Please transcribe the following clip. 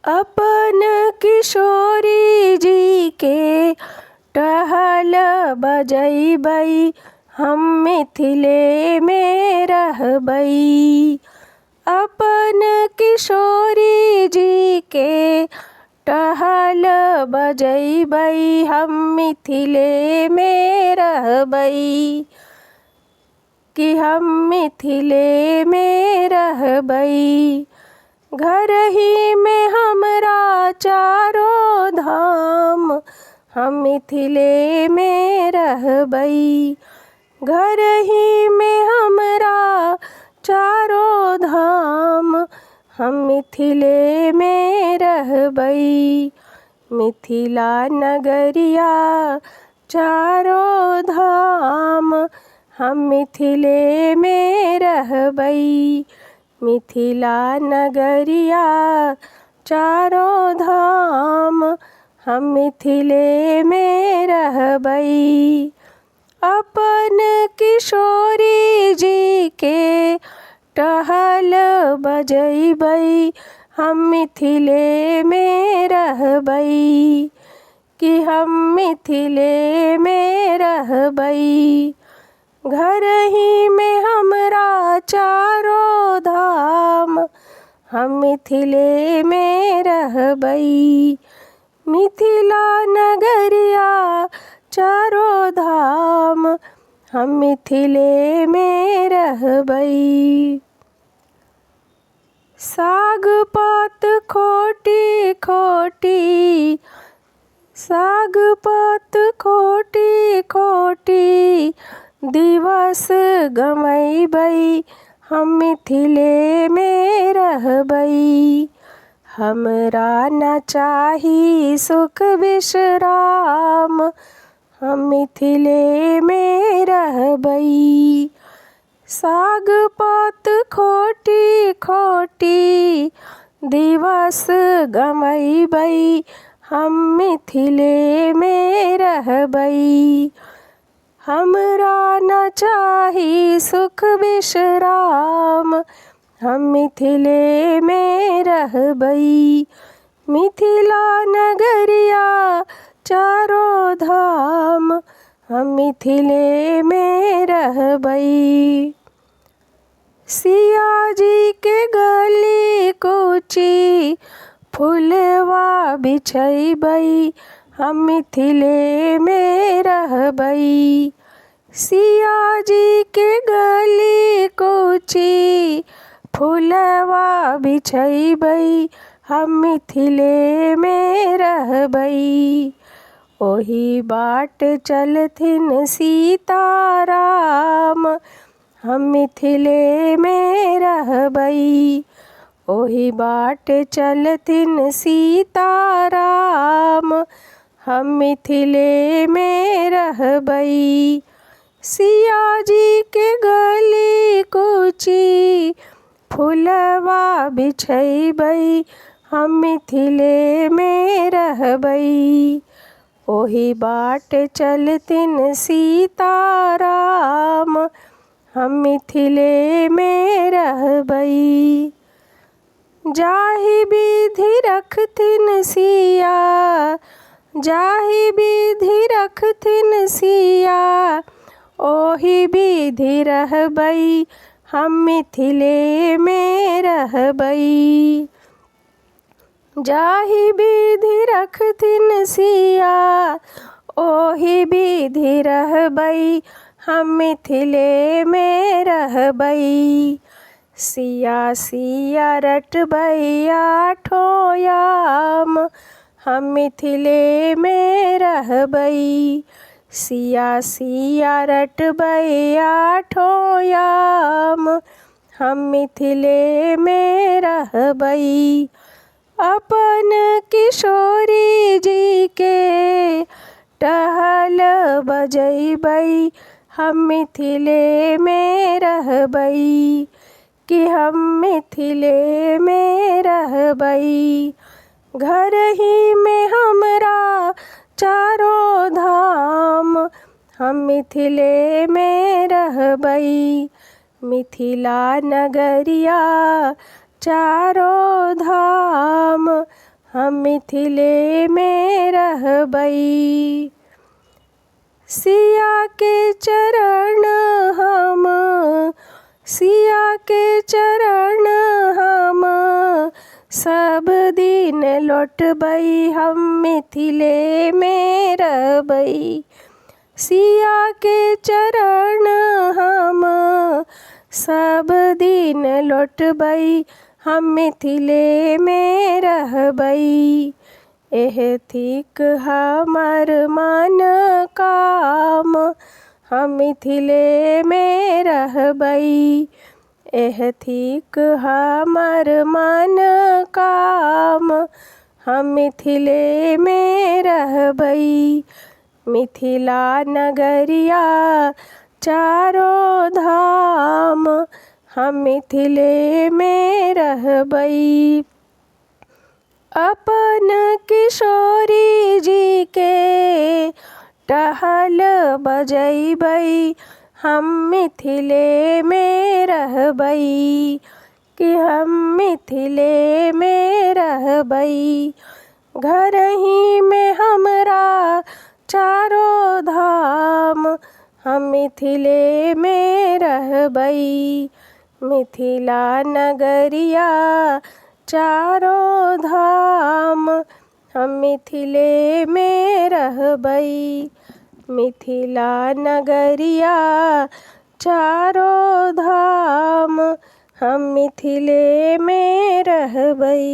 अपन किशोरी जी के टहल बजैबै, हम मिथिले में रहबै। अपन किशोरी जी के टहल बजैबै, हम मिथिले में रहबै। कि हम मिथिले में रहबै। घर ही में हमरा चारो धाम, हम मिथिले में रहबै। घर ही में हमरा चारो धाम, हम मिथिले में रहबै। मिथिला नगरिया चारो धाम, हम मिथिले में रहबै। मिथिला नगरिया चारो धाम, हम मिथिले में रहबै। अपन किशोरी जी के टहल बजैबै, हम मिथिले में रहबै। कि हम मिथिले में रहबै। घर ही में हमरा चारो धाम, हम मिथिले में रहबै। मिथिला नगरिया चारो धाम, हम मिथिले में रहबै। साग पात खोटी खोटी, साग पात खोटी खोटी दिवस गमैबै, हम मिथिले में रहबै। हमरा न चाही सुख विश्राम, हम मिथिले में रहबै। साग पात खोटी खोटी दिवस गमैबै, हम मिथिले में रहबै। हमरा न चाही सुख विश्राम, हम मिथिले में रहबै। मिथिला नगरिया चारो धाम, हम मिथिले में रहबै। सिया जी के गली कूची फुलवा बिछैबै, हम मिथिले में रहबै। सिया जी के गली कूची फुलवा बिछैबै, हम मिथिले में रहबै। ओही बाट चलथिन सीताराम, हम मिथिले में रहबै। ओही बाट चलथिन सीताराम, हम मिथिले में रहबै। सिया जी के गली कूची फुलवा बिछैबै, हम मिथिले में रहबै। ओही बाट चलथिन सीताराम, हम मिथिले में रहबै। जाहि विधि रखथिन सिया, जाहि विधि रखथिन सिया, ओही विधि रहबै, हम मिथिले में रहबै। जाहि विधि रखथिन सिया, ओही विधि रहबै, हम मिथिले में रहबै। सिया सिया रटबै आठो याम, हम मिथिले में रहबै। सिया सिया रटबै आठो याम, हम मिथिले में रहबै। अपन किशोरी जी के टहल बजैबै, हम मिथिले में रहबै। कि हम मिथिले में रहबै। घर ही में हमरा चारो धाम, हम मिथिले में रहबै। मिथिला नगरिया चारो धाम, हम मिथिले में रहबै। सिया के चरण हम सब दिन लौटबै, हम मिथिले में रहबै। सिया के चरण हम सब दिन लौटबै, हम मिथिले में रहबै। एहथिक हमर मन काम, हम मिथिले में रहबै। एहथिक हमर मन काम, हम मिथिले में रहबै। मिथिला नगरिया चारो धाम, हम मिथिले में रहबै। अपन किशोरी जी के टहल बजैबै, हम मिथिले में रहबै। कि हम मिथिले में रहबै। घरही में हमरा चारो धाम, हम मिथिले में रहबै। मिथिला नगरिया चारो धाम, हम मिथिले में रहबै। मिथिला नगरिया चारो धाम, हम मिथिले में रहबै।